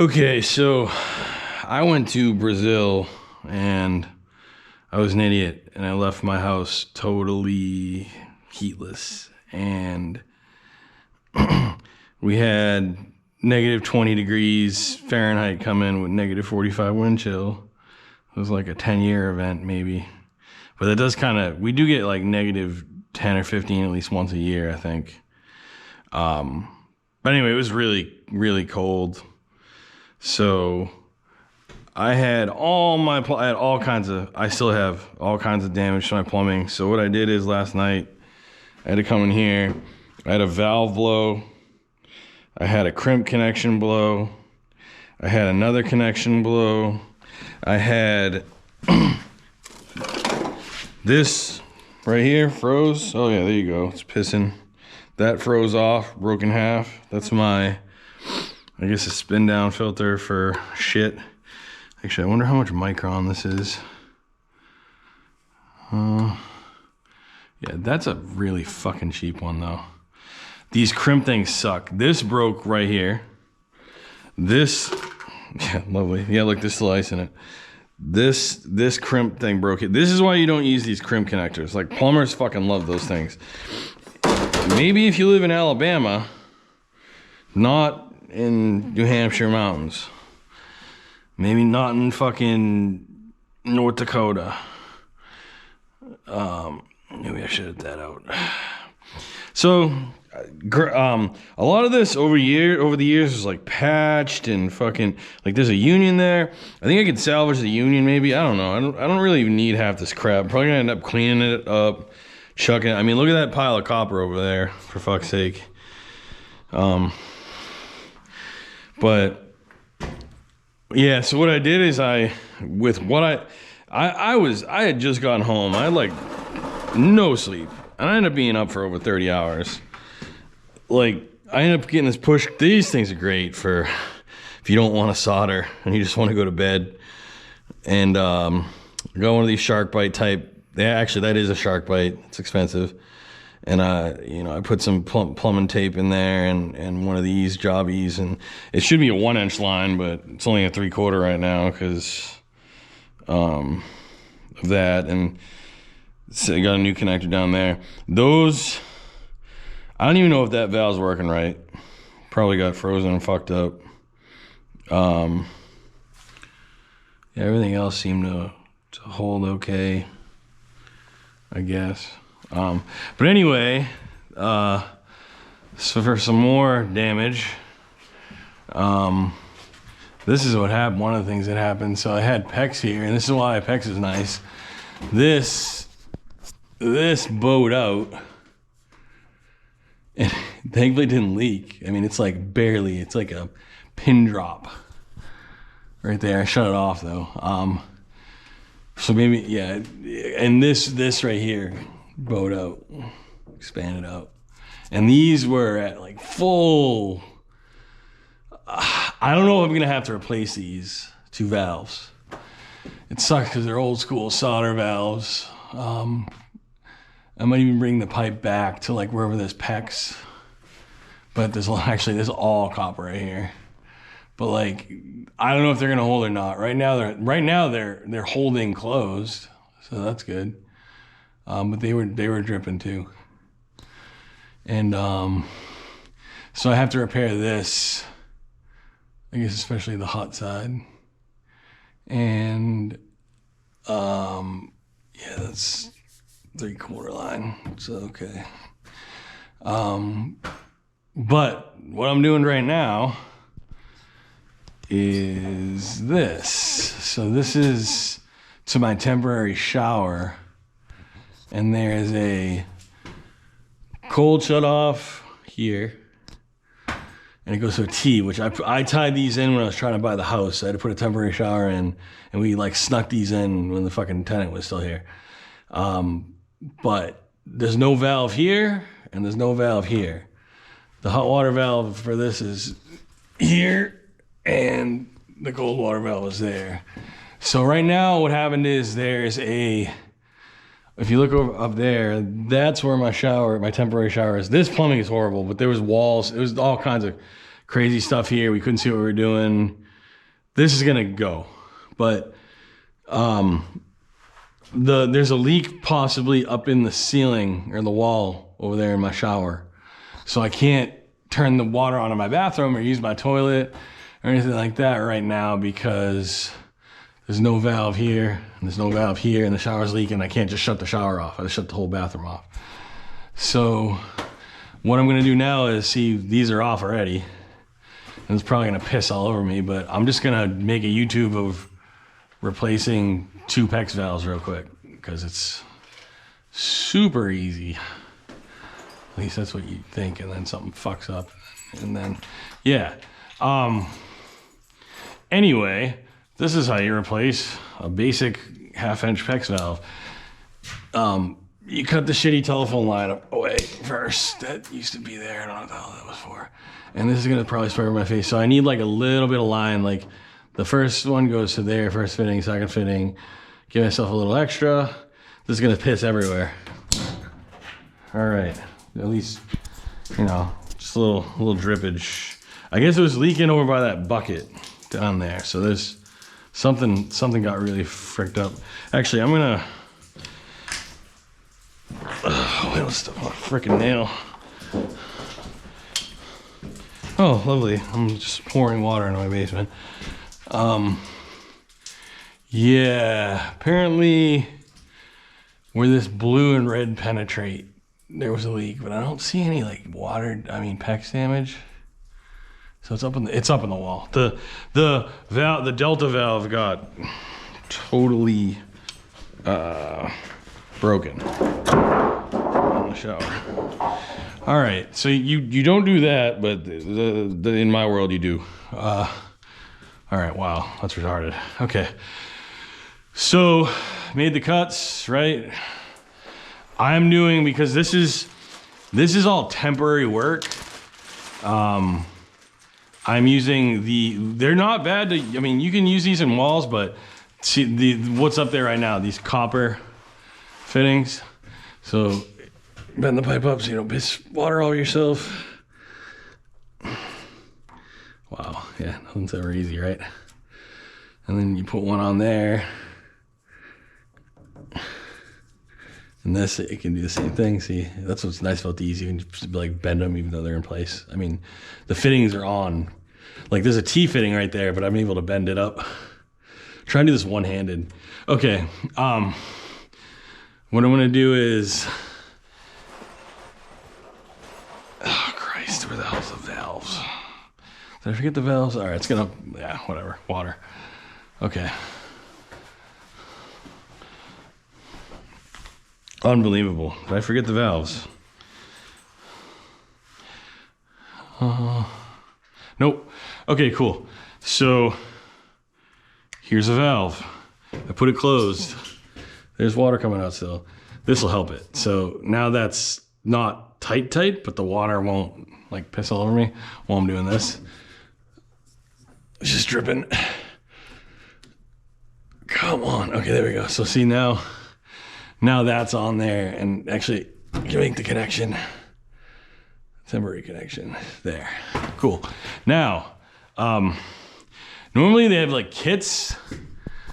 Okay, so I went to Brazil and I was an idiot and I left my house totally heatless. And we had negative 20 degrees Fahrenheit come in with negative 45 wind chill. It was like a 10-year event maybe. But it does we do get like negative 10 or 15 at least once a year, I think. But anyway, it was really, really cold. So I had I still have all kinds of damage to my plumbing. So what I did is last night, I had to come in here. I had a valve blow. I had a crimp connection blow. I had another connection blow. I had this right here froze. Oh yeah, there you go. It's pissing. That froze off, broke in half. That's my, I guess, a spin down filter for shit. Actually, I wonder how much micron this is. Yeah, that's a really fucking cheap one though. These crimp things suck. This broke right here. This, yeah, lovely. Yeah, look, there's still ice in it. This crimp thing broke it. This is why you don't use these crimp connectors. Like, plumbers fucking love those things. Maybe if you live in Alabama, not in New Hampshire mountains. Maybe not in fucking North Dakota. Maybe I should have that out. So, a lot of this over the years is like patched and fucking, like there's a union there. I think I could salvage the union maybe. I don't know. I don't really even need half this crap. I'm probably gonna end up cleaning it up, chucking it. I mean, look at that pile of copper over there, for fuck's sake. But yeah, so what I did is I had just gotten home. I had like no sleep. And I ended up being up for over 30 hours. Like, I ended up getting this push. These things are great for if you don't want to solder and you just want to go to bed. And I got one of these shark bite type. Yeah, actually, that is a shark bite. It's expensive. And I put some plumbing tape in there and one of these jobbies. And it should be a 1-inch line, but it's only a 3/4 right now because of that. And so I got a new connector down there. Those, I don't even know if that valve's working right. Probably got frozen and fucked up. Yeah, everything else seemed to hold okay, I guess. But anyway, so for some more damage, this is what happened. One of the things that happened. So I had PEX here, and this is why PEX is nice. This bowed out and thankfully didn't leak. I mean, it's like barely, it's like a pin drop right there. I shut it off though. So maybe, yeah. And this right here bowed out, expanded out. And these were at like full, I don't know if I'm gonna have to replace these two valves. It sucks because they're old school solder valves. I might even bring the pipe back to like wherever there's PEX. But there's all copper right here. But like, I don't know if they're gonna hold or not. Right now they're holding closed, so that's good. But they were dripping too. And so I have to repair this. I guess especially the hot side. And yeah, that's 3/4 line. So okay. But what I'm doing right now is this. So this is to my temporary shower, and there's a cold shut off here, and it goes to a T, which I tied these in when I was trying to buy the house. I had to put a temporary shower in, and we like snuck these in when the fucking tenant was still here. But there's no valve here, and there's no valve here. The hot water valve for this is here, and the cold water valve is there. So right now what happened is there's a, if you look over up there, that's where my temporary shower is. This plumbing is horrible, but there was walls, it was all kinds of crazy stuff here. We couldn't see what we were doing. This is gonna go, but there's a leak possibly up in the ceiling or the wall over there in my shower. So I can't turn the water on in my bathroom or use my toilet or anything like that right now because there's no valve here and there's no valve here and the shower's leaking. I can't just shut the shower off. I just shut the whole bathroom off. So what I'm gonna do now is see, these are off already. And it's probably gonna piss all over me, but I'm just gonna make a YouTube of replacing 2 PEX valves real quick because it's super easy. At least that's what you think, and then something fucks up. And then, yeah. Anyway, this is how you replace a basic 1/2-inch PEX valve. You cut the shitty telephone line away first. That used to be there. I don't know what the hell that was for. And this is gonna probably spray my face. So I need like a little bit of line. Like the first one goes to there, first fitting, second fitting. Give myself a little extra. This is gonna piss everywhere. All right, at least, you know, just a little drippage. I guess it was leaking over by that bucket down there. So there's something got really fricked up. Actually, I'm gonna, wait, let's step on a freaking nail. Oh, lovely. I'm just pouring water into my basement. Yeah, apparently where this blue and red penetrate, there was a leak, but I don't see any like PEX damage. So it's up in the wall. The valve, the Delta valve got totally broken in the shower. All right, so you don't do that, but in my world you do. All right, wow, that's retarded. Okay, so made the cuts, right? I'm doing, because this is all temporary work. I'm using they're not bad to, I mean, you can use these in walls, but see what's up there right now, these copper fittings. So bend the pipe up so you don't piss water all over yourself. Wow, yeah, nothing's ever easy, right? And then you put one on there. And this, it can do the same thing. See, that's what's nice about these. You can just like bend them even though they're in place. I mean, the fittings are on. Like there's a T fitting right there, but I'm able to bend it up. Try and do this one-handed. Okay, what I'm gonna do is, oh Christ, where the hell's the valves? Did I forget the valves? All right, it's gonna, yeah, whatever, water. Okay. Unbelievable. Did I forget the valves? Nope. Okay, cool. So here's a valve. I put it closed. There's water coming out still. This will help it. So now that's not tight, but the water won't like piss all over me while I'm doing this. It's just dripping. Come on. Okay, there we go. So see now that's on there, and actually you can make the connection. Temporary connection there. Cool. Now, normally they have like kits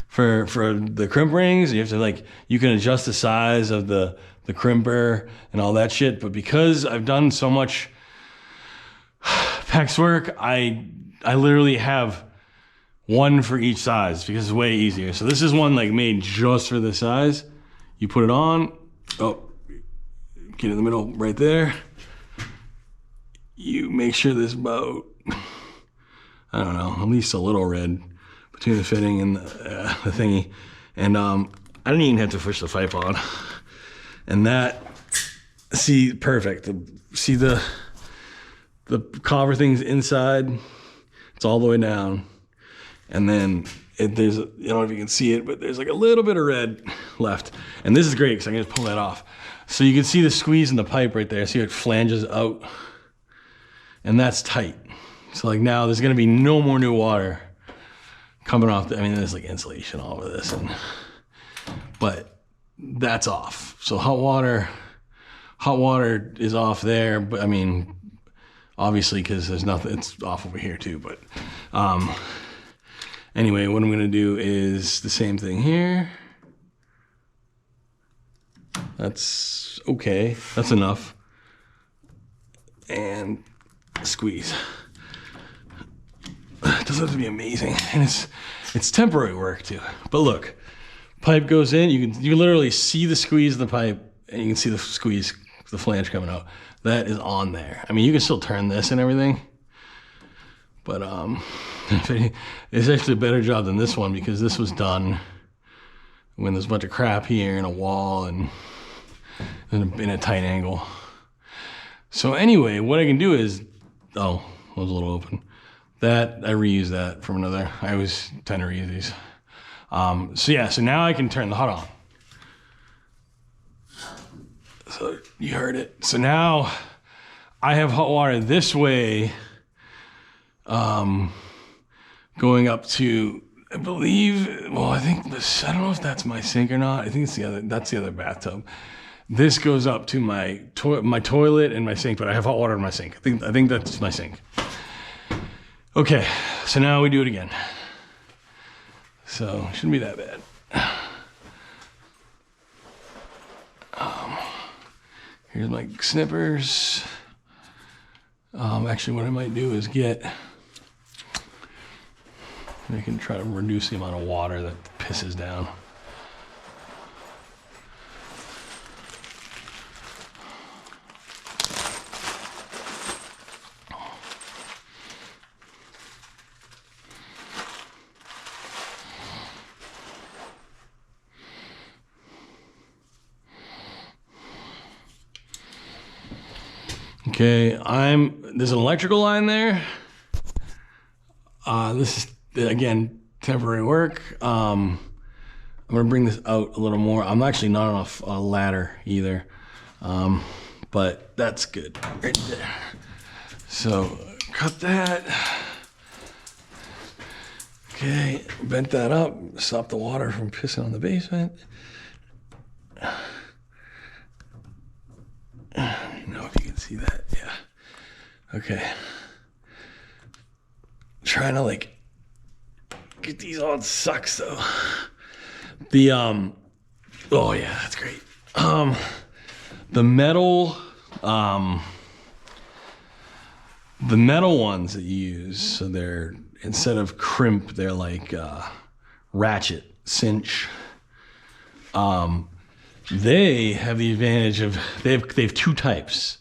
for the crimp rings. You have to like, you can adjust the size of the crimper and all that shit. But because I've done so much PEX work, I literally have one for each size because it's way easier. So this is one like made just for this size. You put it on, oh, get in the middle right there. You make sure there's about, I don't know, at least a little red between the fitting and the thingy. And I didn't even have to push the pipe on. And that, see, perfect. See the copper thing's inside, it's all the way down. And then there's, I don't know if you can see it, but there's like a little bit of red left. And this is great because I can just pull that off. So you can see the squeeze in the pipe right there. See how it flanges out? And that's tight. So like now there's gonna be no more new water coming off. I mean, there's like insulation all over this, but that's off. So hot water is off there, but I mean, obviously, because there's nothing, it's off over here too, but anyway, what I'm gonna do is the same thing here. That's okay, that's enough. And squeeze. It doesn't have to be amazing, and it's temporary work too. But look, pipe goes in, you literally see the squeeze of the pipe, and you can see the squeeze, the flange coming out. That is on there. I mean, you can still turn this and everything, but it's actually a better job than this one, because this was done when there's a bunch of crap here and a wall and in a tight angle. So anyway, what I can do is, oh, it was a little open. That, I reuse that from another. I always tend to reuse these. So yeah, so now I can turn the hot on. So you heard it. So now I have hot water this way, going up to, I believe, well, I think this, I don't know if that's my sink or not. I think it's that's the other bathtub. This goes up to my toilet and my sink, but I have hot water in my sink. I think that's my sink. Okay, so now we do it again. So, shouldn't be that bad. Here's my snippers. Actually, what I might do is I can try to reduce the amount of water that pisses down. Okay, there's an electrical line there. This is, again, temporary work. I'm gonna bring this out a little more. I'm actually not on a ladder either, but that's good right there. So cut that. Okay, bent that up, stop the water from pissing on the basement. I don't know if you can see that, yeah. Okay. Trying to like get these on sucks though. The oh yeah, that's great. The metal ones that you use, so they're, instead of crimp, they're like ratchet cinch. They have the advantage of, they have two types.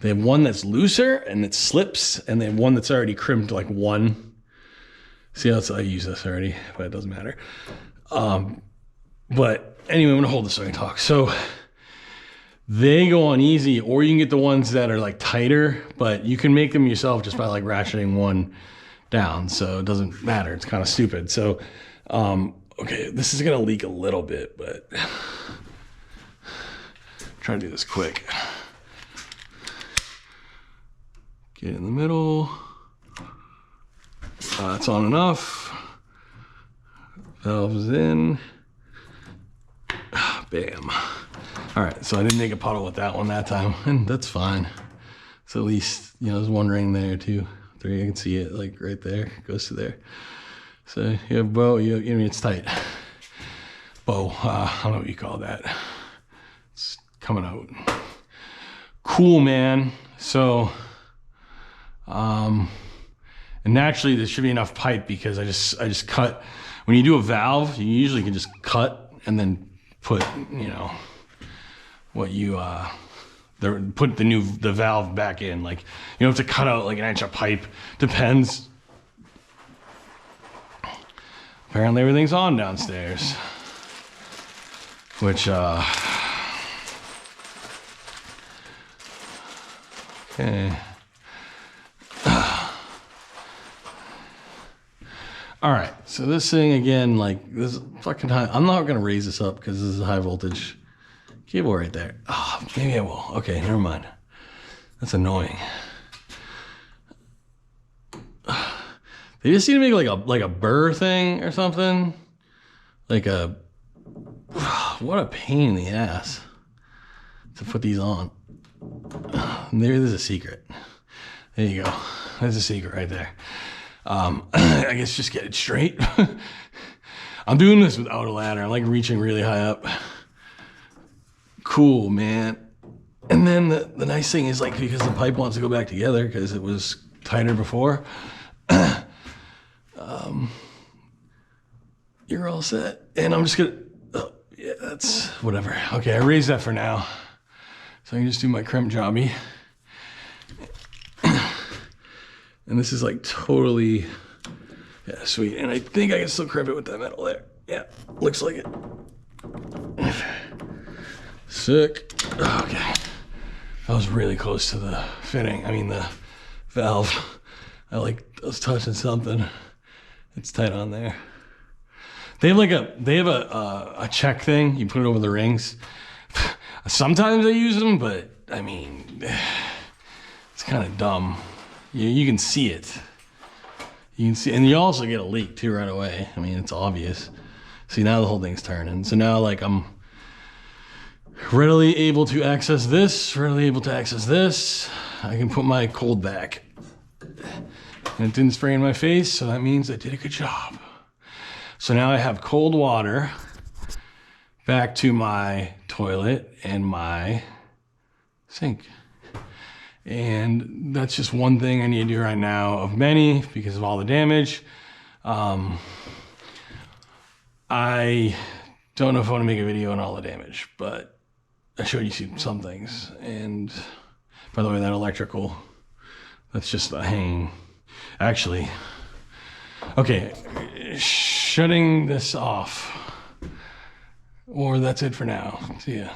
They have one that's looser and it slips, and they have one that's already crimped like one. See how I use this already, but it doesn't matter. But anyway, I'm gonna hold this so I can talk. So they go on easy, or you can get the ones that are like tighter, but you can make them yourself just by like ratcheting one down. So it doesn't matter. It's kind of stupid. So, okay, this is gonna leak a little bit, but try to do this quick. Get in the middle. It's on enough. Valves in. Bam. All right, so I didn't make a puddle with that one that time, and that's fine. So at least, you know, there's one ring there too. There, you can see it like right there. It goes to there. So you have bow. I mean, it's tight. Bow. I don't know what you call that. It's coming out. Cool, man. So, and naturally there should be enough pipe, because I just cut. When you do a valve, you usually can just cut and then put, you know, what you put the valve back in. Like, you don't have to cut out like an inch of pipe. Depends. Apparently everything's on downstairs, which okay. All right, so this thing again, like this fucking high. I'm not gonna raise this up because this is a high voltage cable right there. Oh, maybe I will. Okay, never mind. That's annoying. They just need to make like a burr thing or something. Like a, what a pain in the ass to put these on. Maybe there's a secret. There you go. That's a secret right there. I guess just get it straight. I'm doing this without a ladder. I'm like reaching really high up. Cool, man. And then the nice thing is, like, because the pipe wants to go back together because it was tighter before, you're all set. And I'm just gonna, oh, yeah, that's whatever. Okay, I raised that for now. So I can just do my crimp jobby. And this is like totally, yeah, sweet. And I think I can still crimp it with that metal there. Yeah, looks like it. Sick. Okay. I was really close to the fitting. I mean, the valve. I was touching something. It's tight on there. They have a check thing. You put it over the rings. Sometimes I use them, but I mean, it's kind of dumb. You can see it. You can see, and you also get a leak too right away. I mean, it's obvious. See, now the whole thing's turning. So now, like, I'm readily able to access this, readily able to access this. I can put my cold back. And it didn't spray in my face, so that means I did a good job. So now I have cold water back to my toilet and my sink. And that's just one thing I need to do right now of many because of all the damage. I don't know if I want to make a video on all the damage, but I showed you some things. And by the way, that electrical, that's just the hanging. Actually, okay, shutting this off. Or that's it for now. See ya.